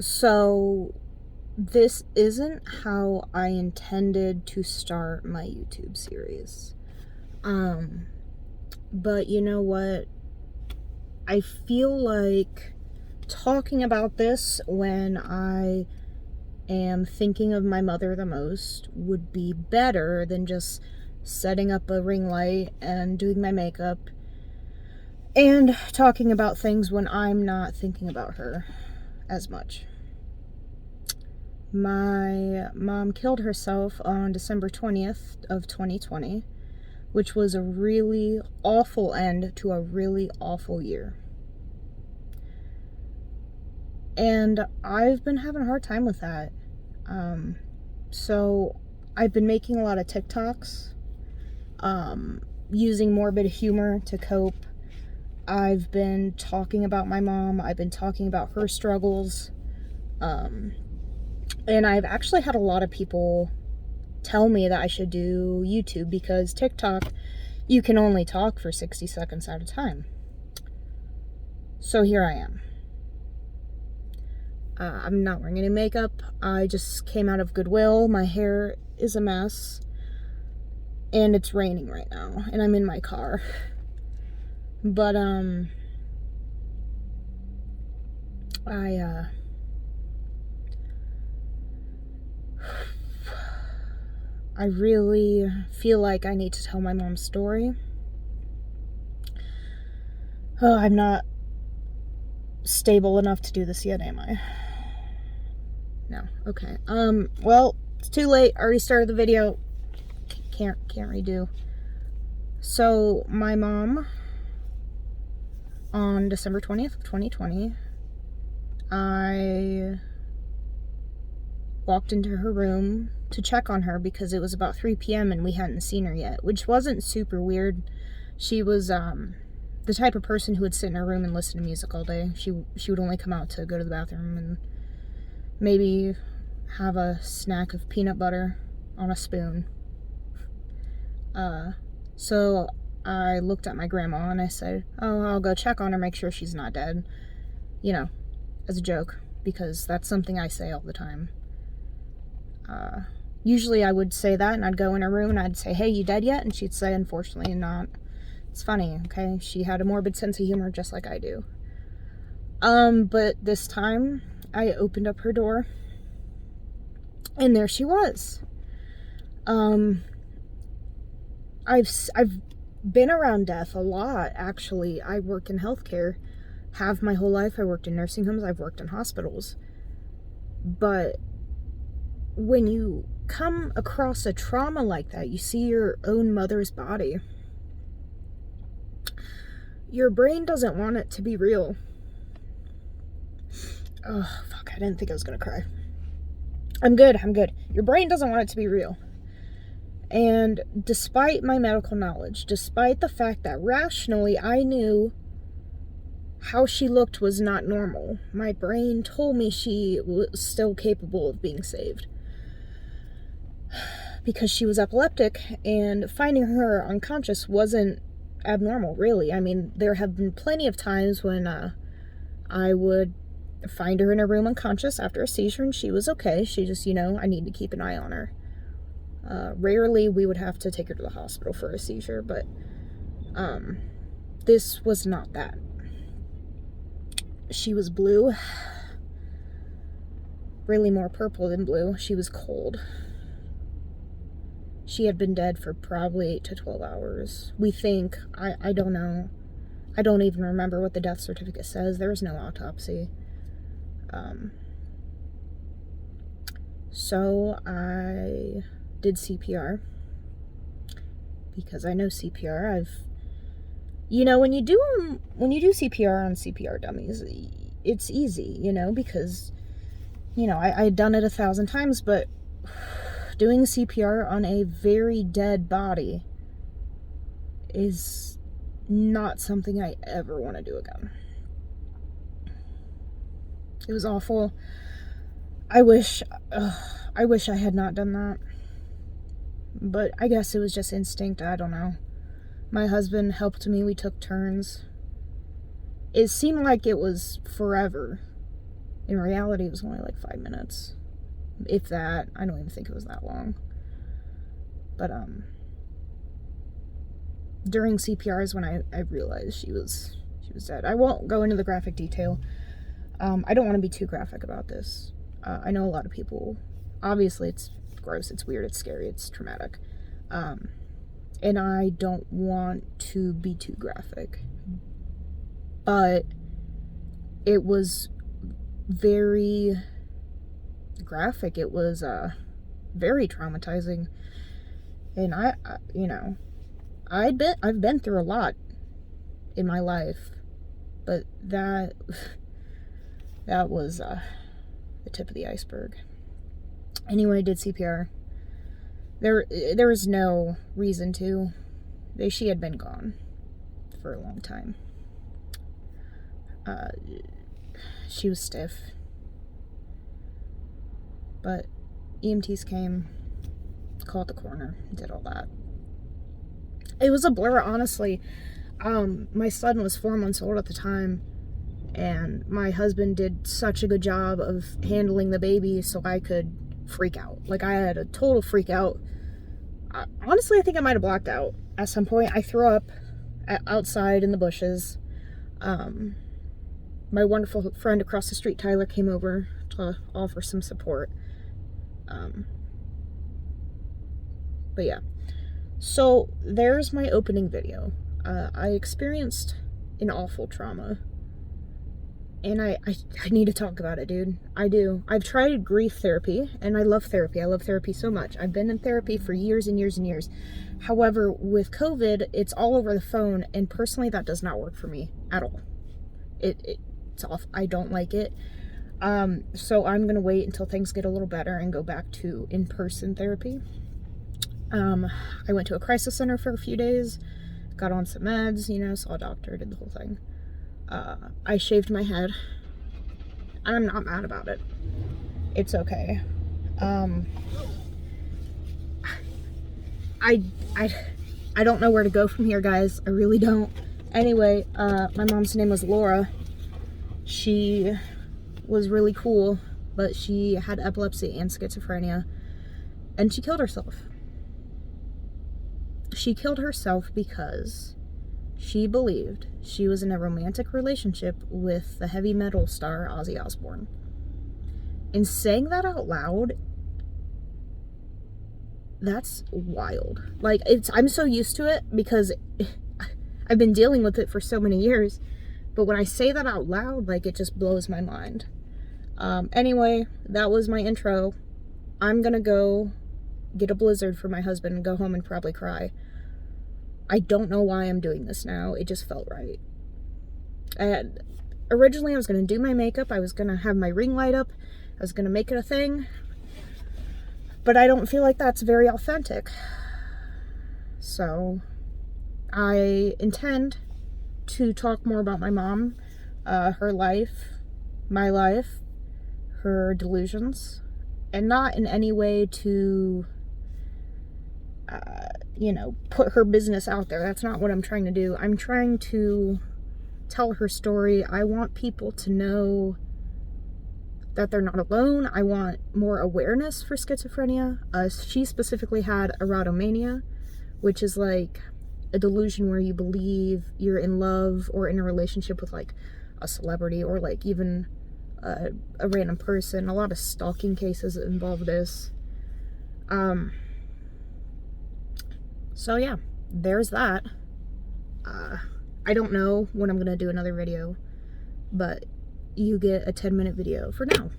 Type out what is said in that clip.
So this isn't how I intended to start my YouTube series. But you know what? I feel like talking about this when I am thinking of my mother the most would be better than just setting up a ring light and doing my makeup and talking about things when I'm not thinking about her as much. My mom killed herself on December 20th of 2020, which was a really awful end to a really awful year. And I've been having a hard time with that. So I've been making a lot of TikToks, using morbid humor to cope. I've been talking about my mom. I've been talking about her struggles. And I've actually had a lot of people tell me that I should do YouTube because TikTok, you can only talk for 60 seconds at a time. So here I am. I'm not wearing any makeup. I just came out of Goodwill. My hair is a mess. And it's raining right now. And I'm in my car. But, I really feel like I need to tell my mom's story. Oh, I'm not stable enough to do this yet, am I? No. Okay. Well, it's too late. I already started the video. Can't redo. So, my mom, on December 20th of 2020, I walked into her room to check on her because it was about 3 p.m. and we hadn't seen her yet, which wasn't super weird. She was the type of person who would sit in her room and listen to music all day. She would only come out to go to the bathroom and maybe have a snack of peanut butter on a spoon. So I looked at my grandma and I said, oh, I'll go check on her, make sure she's not dead. You know, as a joke, because that's something I say all the time. Usually I would say that and I'd go in her room and I'd say, hey, you dead yet? And she'd say, unfortunately not. It's funny, okay? She had a morbid sense of humor just like I do. But this time I opened up her door and there she was. I've been around death a lot, actually. I work in healthcare, have my whole life. I worked in nursing homes, I've worked in hospitals. But when you come across a trauma like that, you see your own mother's body, your brain doesn't want it to be real. Oh, fuck, I didn't think I was gonna cry. I'm good. Your brain doesn't want it to be real. And despite my medical knowledge, despite the fact that rationally I knew how she looked was not normal, my brain told me she was still capable of being saved. Because she was epileptic, and finding her unconscious wasn't abnormal, really. I mean, there have been plenty of times when I would find her in her room unconscious after a seizure, and she was okay. She just, I need to keep an eye on her. Rarely we would have to take her to the hospital for a seizure, but this was not that. She was blue, really more purple than blue. She was cold. She had been dead for probably 8 to 12 hours. We think. I don't know. I don't even remember what the death certificate says. There was no autopsy. So I did CPR because I know CPR. When you do CPR on CPR dummies, it's easy, because I had done it 1,000 times, but doing CPR on a very dead body is not something I ever want to do again. It was awful. I wish I had not done that. But I guess it was just instinct. I don't know. My husband helped me. We took turns. It seemed like it was forever. In reality, it was only like 5 minutes. If that. I don't even think it was that long. But, during CPR is when I realized she was dead. I won't go into the graphic detail. I don't want to be too graphic about this. I know a lot of people, obviously it's gross, it's weird, it's scary, it's traumatic. And I don't want to be too graphic. But it was very graphic. It was very traumatizing. And I've been through a lot in my life, but that was the tip of the iceberg. Anyway, I did CPR. There was no reason to. She had been gone for a long time. She was stiff. But EMTs came, called the coroner, did all that. It was a blur, honestly. My son was 4 months old at the time, and my husband did such a good job of handling the baby so I could freak out. Like, I had a total freak out. Honestly, I think I might have blacked out at some point. I threw up outside in the bushes. My wonderful friend across the street, Tyler, came over to offer some support. But yeah. So, there's my opening video. I experienced an awful trauma. And I need to talk about it, dude. I do. I've tried grief therapy, and I love therapy. I love therapy so much. I've been in therapy for years and years and years. However, with COVID, it's all over the phone, and personally, that does not work for me at all. It's off. I don't like it. So I'm going to wait until things get a little better and go back to in-person therapy. I went to a crisis center for a few days, got on some meds, saw a doctor, did the whole thing. I shaved my head. I'm not mad about it. It's okay. I don't know where to go from here, guys. I really don't. Anyway, my mom's name was Lora. She was really cool, but she had epilepsy and schizophrenia, and she killed herself. She killed herself because she believed she was in a romantic relationship with the heavy metal star Ozzy Osbourne. And saying that out loud, that's wild. Like, I'm so used to it because I've been dealing with it for so many years. But when I say that out loud, like, it just blows my mind. Anyway, that was my intro. I'm gonna go get a blizzard for my husband and go home and probably cry. I don't know why I'm doing this now. It just felt right. Originally, I was going to do my makeup. I was going to have my ring light up. I was going to make it a thing. But I don't feel like that's very authentic. So, I intend to talk more about my mom, her life, my life, her delusions, and not in any way to put her business out there. That's not what I'm trying to do. I'm trying to tell her story. I want people to know that they're not alone. I want more awareness for schizophrenia. She specifically had erotomania, which is like a delusion where you believe you're in love or in a relationship with like a celebrity or like even a random person. A lot of stalking cases involve this. So yeah, there's that. I don't know when I'm gonna do another video, but you get a 10-minute video for now.